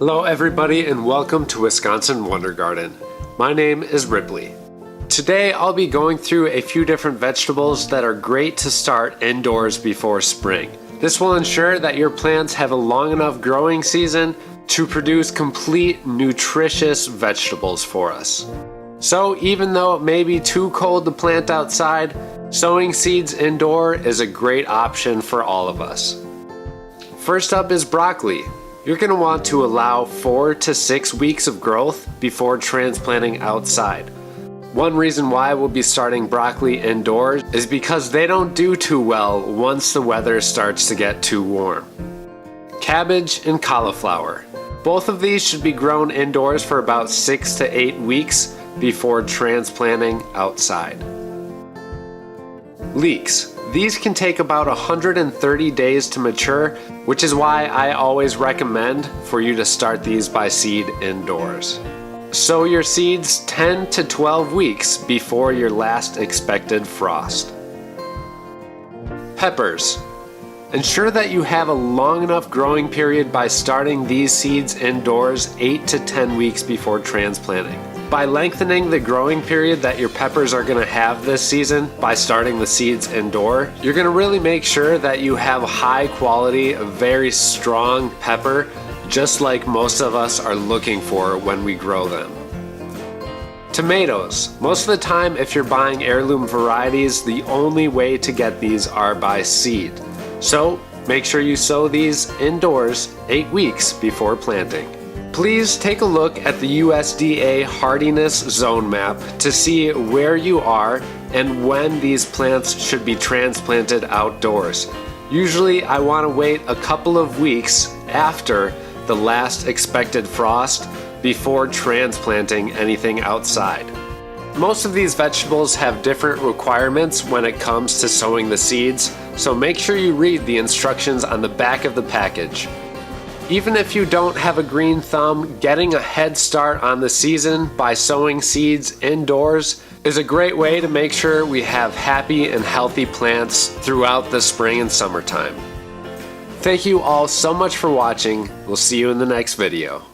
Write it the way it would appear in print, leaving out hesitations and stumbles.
Hello everybody and welcome to Wisconsin Wonder Garden. My name is Ripley. Today I'll be going through a few different vegetables that are great to start indoors before spring. This will ensure that your plants have a long enough growing season to produce complete, nutritious vegetables for us. So even though it may be too cold to plant outside, sowing seeds indoor is a great option for all of us. First up is broccoli. You're going to want to allow 4 to 6 weeks of growth before transplanting outside. One reason why we'll be starting broccoli indoors is because they don't do too well once the weather starts to get too warm. Cabbage and cauliflower. Both of these should be grown indoors for about 6 to 8 weeks before transplanting outside. Leeks. These can take about 130 days to mature, which is why I always recommend for you to start these by seed indoors. Sow your seeds 10 to 12 weeks before your last expected frost. Peppers. Ensure that you have a long enough growing period by starting these seeds indoors 8 to 10 weeks before transplanting. By lengthening the growing period that your peppers are going to have this season by starting the seeds indoor, you're going to really make sure that you have high quality, very strong pepper, just like most of us are looking for when we grow them. Tomatoes. Most of the time, if you're buying heirloom varieties, the only way to get these are by seed. So make sure you sow these indoors 8 weeks before planting. Please take a look at the USDA hardiness zone map to see where you are and when these plants should be transplanted outdoors. Usually I want to wait a couple of weeks after the last expected frost before transplanting anything outside. Most of these vegetables have different requirements when it comes to sowing the seeds, so make sure you read the instructions on the back of the package. Even if you don't have a green thumb, getting a head start on the season by sowing seeds indoors is a great way to make sure we have happy and healthy plants throughout the spring and summertime. Thank you all so much for watching. We'll see you in the next video.